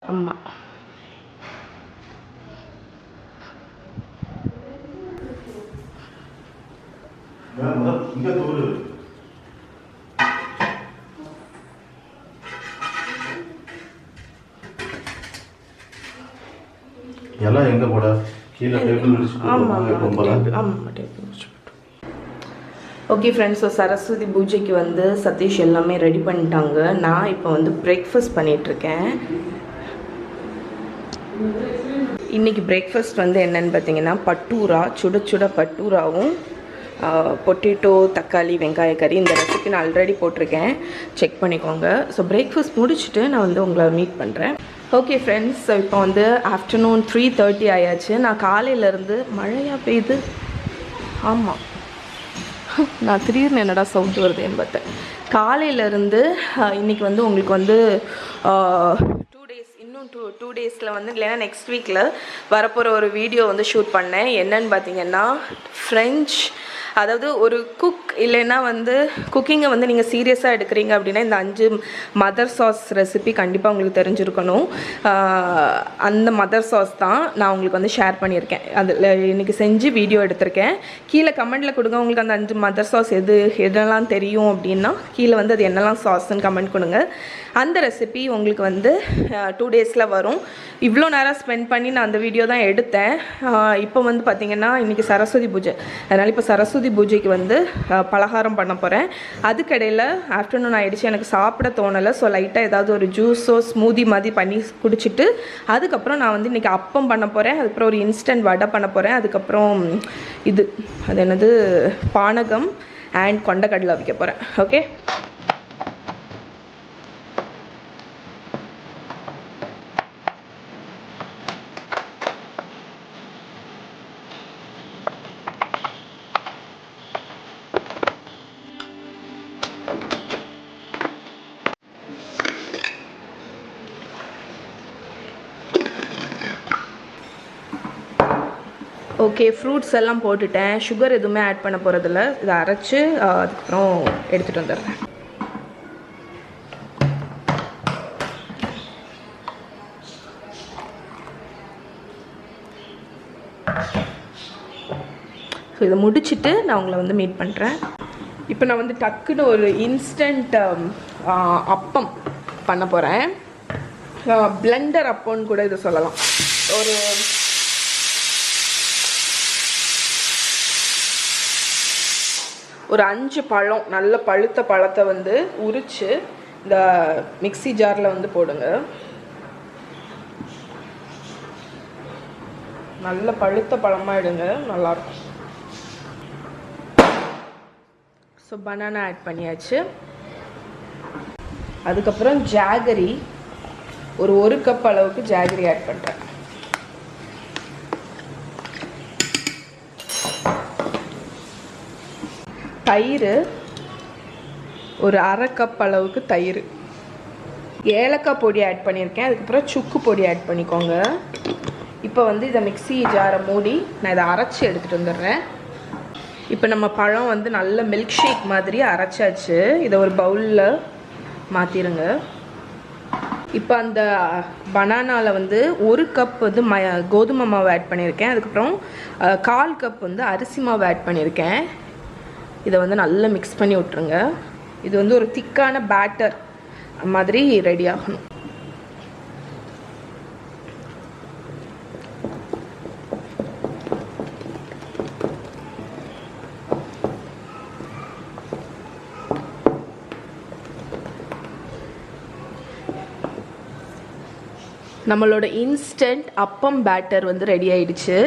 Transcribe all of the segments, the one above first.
ஆமாம். எல்லாம் எங்கே போட கீழே டேபிள் விரிச்சு போடுவாங்க. ஆமாம் டேபிள் விரிச்சு. ஓகே ஃப்ரெண்ட்ஸ், ஸோ சரஸ்வதி பூஜைக்கு வந்து சதீஷ் எல்லாமே ரெடி பண்ணிட்டாங்க. நான் இப்போ வந்து பிரேக்ஃபாஸ்ட் பண்ணிகிட்ருக்கேன். இன்றைக்கி பிரேக்ஃபாஸ்ட் வந்து என்னென்னு பார்த்தீங்கன்னா பட்டூரா, சுட சுட பட்டூராவும் பொட்டேட்டோ, தக்காளி, வெங்காய கறி. இந்த ரெசிபி நான் ஆல்ரெடி போட்டிருக்கேன், செக் பண்ணிக்கோங்க. ஸோ பிரேக்ஃபாஸ்ட் முடிச்சுட்டு நான் வந்து உங்களை மீட் பண்ணுறேன். ஓகே ஃப்ரெண்ட்ஸ், ஸோ இப்போ வந்து ஆஃப்டர்நூன் 3:30 ஆயாச்சு. நான் காலையிலேருந்து மழையாக பெய்யுது. ஆமாம், நான் திடீர்னு என்னடா சவுண்ட் வருதுன்னு பார்த்தேன். காலையிலேருந்து இன்றைக்கி வந்து உங்களுக்கு வந்து 2 days, இன்னும் டூ டேஸில் வந்து இல்லைன்னா நெக்ஸ்ட் வீக்கில் வரப்போகிற ஒரு வீடியோ வந்து ஷூட் பண்ணேன். என்னன்னு பார்த்தீங்கன்னா ஃப்ரெஞ்ச், அதாவது ஒரு குக் இல்லைன்னா வந்து குக்கிங்கை வந்து நீங்கள் சீரியஸாக எடுக்கிறீங்க அப்படின்னா இந்த 5 மதர் சாஸ் ரெசிபி கண்டிப்பாக உங்களுக்கு தெரிஞ்சிருக்கணும். அந்த மதர் சாஸ் தான் நான் உங்களுக்கு வந்து ஷேர் பண்ணியிருக்கேன். அதில் இன்றைக்கி செஞ்சு வீடியோ எடுத்திருக்கேன். கீழே கமெண்ட்டில் கொடுங்க உங்களுக்கு அந்த 5 மதர் சாஸ் எதெல்லாம் தெரியும் அப்படின்னா கீழே வந்து அது என்னெல்லாம் சாஸ்ன்னு கமெண்ட் கொடுங்க. அந்த ரெசிபி உங்களுக்கு வந்து 2 டேஸில் வரும். இவ்வளோ நேரம் ஸ்பெண்ட் பண்ணி நான் அந்த வீடியோ தான் எடுத்தேன். இப்போ வந்து பார்த்திங்கன்னா இன்றைக்கி சரஸ்வதி பூஜை, அதனால் இப்போ சரஸ்வதி பூஜைக்கு வந்து பலகாரம் பண்ண போகிறேன். அதுக்கடையில் ஆஃப்டர்நூன் ஆகிடுச்சு, எனக்கு சாப்பிட தோணலை. ஸோ லைட்டாக ஏதாவது ஒரு ஜூஸோ ஸ்மூதி மாதிரி பண்ணி குடிச்சிட்டு அதுக்கப்புறம் நான் வந்து இன்றைக்கி அப்பம் பண்ண போகிறேன். அதுக்கப்புறம் ஒரு இன்ஸ்டன்ட் வடை பண்ண போகிறேன். அதுக்கப்புறம் அது என்னது பானகம் அண்ட் கொண்டக்கடலை வைக்க போகிறேன். ஓகே, ஓகே ஃப்ரூட்ஸ் எல்லாம் போட்டுட்டேன். சுகர் எதுவுமே ஆட் பண்ண போகிறதில்ல. இதை அரைச்சி அதுக்கப்புறம் எடுத்துகிட்டு வந்துடுறேன். ஸோ இதை முடிச்சுட்டு நான் உங்களை வந்து மீட் பண்ணுறேன். இப்போ நான் வந்து டக்குன்னு ஒரு இன்ஸ்டன்ட் அப்பம் பண்ண போகிறேன். பிளெண்டர் அப்பம்னு கூட இதை சொல்லலாம். ஒரு 5 பழம், நல்ல பழுத்த பழத்தை வந்து உரித்து இந்த மிக்ஸி ஜாரில் வந்து போடுங்க. நல்ல பழுத்த பழமாக எடுங்க, நல்லாயிருக்கும். ஸோ பனானா ஆட் பண்ணியாச்சு. அதுக்கப்புறம் ஜாகரி, ஒரு 1 கப் அளவுக்கு ஜாகரி ஆட் பண்ணுறேன். தயிர், ஒரு 1/2 கப் அளவுக்கு தயிர். ஏலக்காய் பொடி ஆட் பண்ணியிருக்கேன். அதுக்கப்புறம் சுக்கு பொடி ஆட் பண்ணிக்கோங்க. இப்போ வந்து இதை மிக்ஸி ஜாரை மூடி நான் இதை அரைச்சி எடுத்துகிட்டு வந்துடுறேன். இப்போ நம்ம பழம் வந்து நல்ல மில்க் ஷேக் மாதிரி அரைச்சாச்சு. இதை ஒரு பவுலில் மாற்றிடுங்க. இப்போ அந்த பனானாவில் வந்து 1 கப் வந்து கோதுமை மாவு ஆட் பண்ணியிருக்கேன். அதுக்கப்புறம் 1/4 கப் வந்து அரிசி மாவு ஆட் பண்ணியிருக்கேன். இதை வந்து நல்லா மிக்ஸ் பண்ணி விட்ருங்க. இது வந்து ஒரு திக்கான பேட்டர் மாதிரி ரெடி ஆகணும். நம்மளோட இன்ஸ்டன்ட் அப்பம் பேட்டர் வந்து ரெடி ஆயிடுச்சு.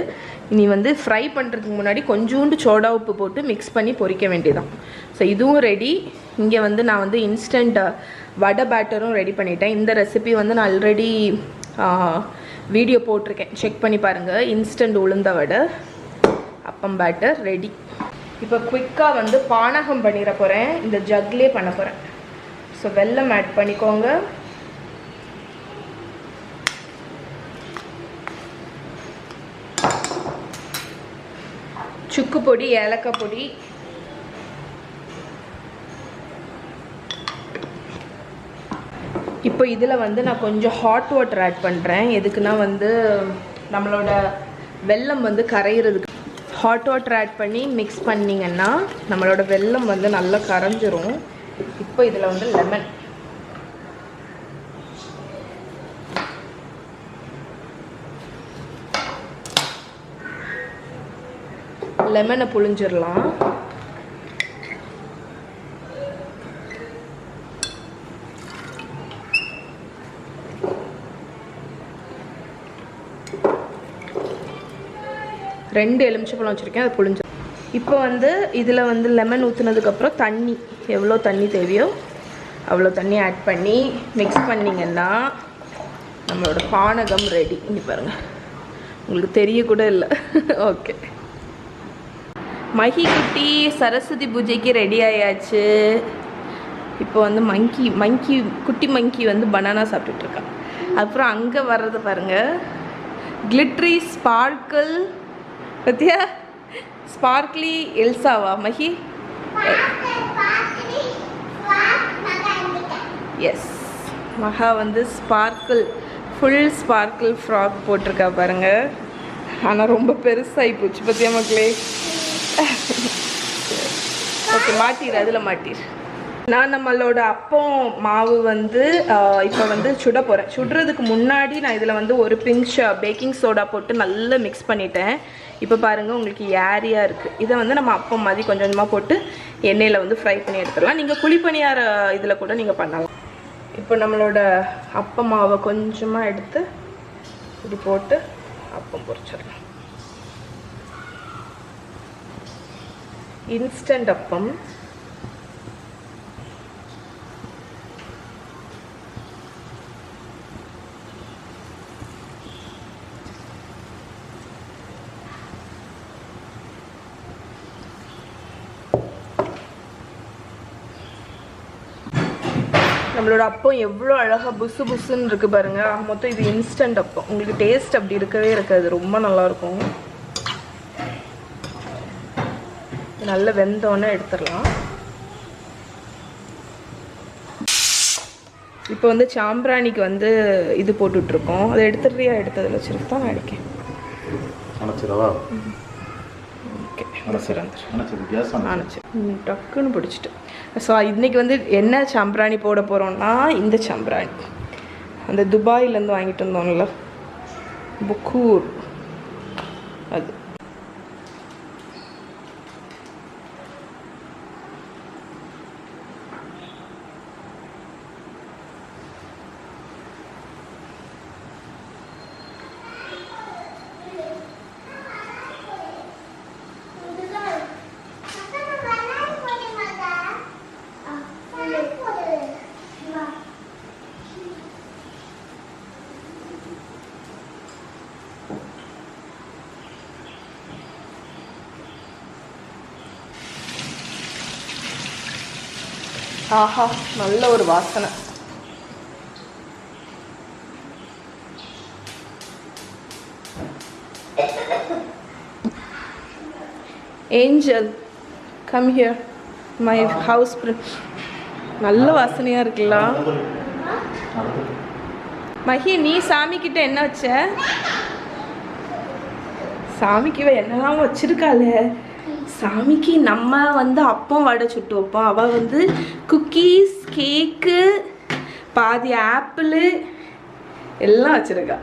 இனி வந்து ஃப்ரை பண்ணுறதுக்கு முன்னாடி கொஞ்சோண்டு சோடா உப்பு போட்டு மிக்ஸ் பண்ணி பொரிக்க வேண்டியதான். ஸோ இதுவும் ரெடி. இங்கே வந்து நான் வந்து இன்ஸ்டன்ட் வடை பேட்டரும் ரெடி பண்ணிட்டேன். இந்த ரெசிபி வந்து நான் ஆல்ரெடி வீடியோ போட்டிருக்கேன், செக் பண்ணி பாருங்கள். இன்ஸ்டன்ட் உளுந்த வடை அப்பம் பேட்டர் ரெடி. இப்போ குயிக்காக வந்து பானகம் பண்ணிட போகிறேன். இந்த ஜக்லேயே பண்ண போகிறேன். ஸோ வெல்லம் ஆட் பண்ணிக்கோங்க. சுக்கு பொடி, ஏலக்காய் பொடி, இப்போ இதில் வந்து நான் கொஞ்சம் ஹாட் வாட்டர் ஆட் பண்ணுறேன். எதுக்குன்னா வந்து நம்மளோட வெல்லம் வந்து கரையிறதுக்கு. ஹாட் வாட்டர் ஆட் பண்ணி மிக்ஸ் பண்ணிங்கன்னா நம்மளோட வெல்லம் வந்து நல்லா கரைஞ்சிரும். இப்போ இதில் வந்து லெமனை புழிஞ்சிடலாம். ரெண்டு எலுமிச்சைப்பழம் வச்சுருக்கேன், அதை புழிஞ்சு. இப்போ வந்து இதில் வந்து லெமன் ஊற்றுனதுக்கப்புறம் தண்ணி, எவ்வளோ தண்ணி தேவையோ அவ்வளோ தண்ணி ஆட் பண்ணி மிக்ஸ் பண்ணிங்கன்னா நம்மளோட பானகம் ரெடி. இங்கே பாருங்கள், உங்களுக்கு தெரியக்கூட இல்லை. ஓகே, மஹி குட்டி சரஸ்வதி பூஜைக்கு ரெடி ஆயாச்சு. இப்போ வந்து மங்கி குட்டி மங்கி வந்து பனானா சாப்பிட்டுட்ருக்கா. அப்புறம் அங்கே வர்றது பாருங்கள், கிளிட்ரி ஸ்பார்க்கிள் பத்தியா, ஸ்பார்க்லி எல்சாவா மஹி? எஸ், மகா வந்து ஃபுல் ஸ்பார்க்கிள் ஃப்ராக் போட்டிருக்கா பாருங்க. ஆனால் ரொம்ப பெருசாகி போச்சு பத்தியா மக்களே. ஓகே, மாட்டிடு, அதில் மாட்டிடு. நான் நம்மளோட அப்பம் மாவு வந்து இப்போ வந்து சுட போகிறேன். சுடுறதுக்கு முன்னாடி நான் இதில் வந்து ஒரு பிஞ்ச் பேக்கிங் சோடா போட்டு நல்லா மிக்ஸ் பண்ணிட்டேன். இப்போ பாருங்கள், உங்களுக்கு ஏரியாக இருக்குது. இதை வந்து நம்ம அப்பம் மாதிரி கொஞ்சம் கொஞ்சமாக போட்டு எண்ணெயில் வந்து ஃப்ரை பண்ணி எடுத்துடலாம். நீங்கள் குழிப்பணியார இதில் கூட நீங்கள் பண்ணலாம். இப்போ நம்மளோட அப்பம் மாவை கொஞ்சமாக எடுத்து இப்படி போட்டு அப்பம் பொரிச்சிடலாம். இன்ஸ்டன்ட் அப்பம். நம்மளோட அப்பம் எவ்வளோ அழகாக புசு புசுன்னு இருக்குது பாருங்கள். மொத்தம் இது இன்ஸ்டன்ட் அப்பம். உங்களுக்கு டேஸ்ட் அப்படி இருக்கவே இருக்காது, ரொம்ப நல்லாயிருக்கும். நல்ல வெந்தோன்னே எடுத்துடலாம். இப்போ வந்து சாம்பிராணிக்கு வந்து இது போட்டுட்ருக்கோம். அதை எடுத்துடுறியா? எடுத்ததில் வச்சுருக்கு தான் நான் அடிக்கேன். ஓகே, டக்குன்னு பிடிச்சிட்டு. ஸோ இன்றைக்கி வந்து என்ன சாம்பிராணி போட போகிறோம்னா, இந்த சாம்பிராணி அந்த துபாயிலேருந்து வாங்கிட்டு வந்தோம்ல, புக்கூர், அது. ஆஹா, நல்ல ஒரு வாசனை. Angel, come here, my house print. நல்ல வாசனையாக இருக்குல்ல மஹி. நீ சாமிக்கிட்ட என்ன வச்ச? சாமிக்கு என்னெல்லாம் வச்சிருக்காளே. சாமிக்கு நம்ம வந்து அப்பம் வடை சுட்டு வைப்போம், அவள் வந்து குக்கீஸ், கேக்கு, பாதி ஆப்பிள் எல்லாம் வச்சிருக்கா.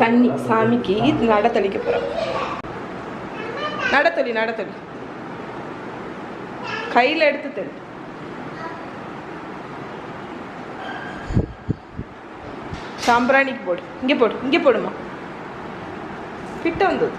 தண்ணி சாமிக்கு நட தெளிக்க போகிறோம். நடத்தொலி கையில் எடுத்து தெளி. சாம்பிராணிக்கு போடு, இங்கே போடுமா, கிட்ட வந்தது.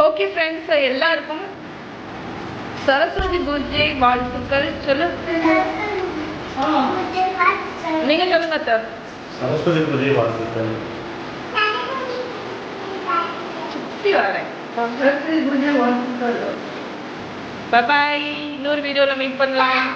ஓகே ஃப்ரெண்ட்ஸ், எல்லாருக்கும் சரஸ்வதி பூஜை வாழ்த்துக்கள். சொல்லு, நீங்க சொல்லுங்க அத்தை. சரஸ்வதி பூஜை வாழ்த்துக்கள். சுத்தி வரேன். சரஸ்வதி பூஜை வாழ்த்துக்கள். பாய், இன்னொரு வீடியோவில் மீட் பண்ணலாம்.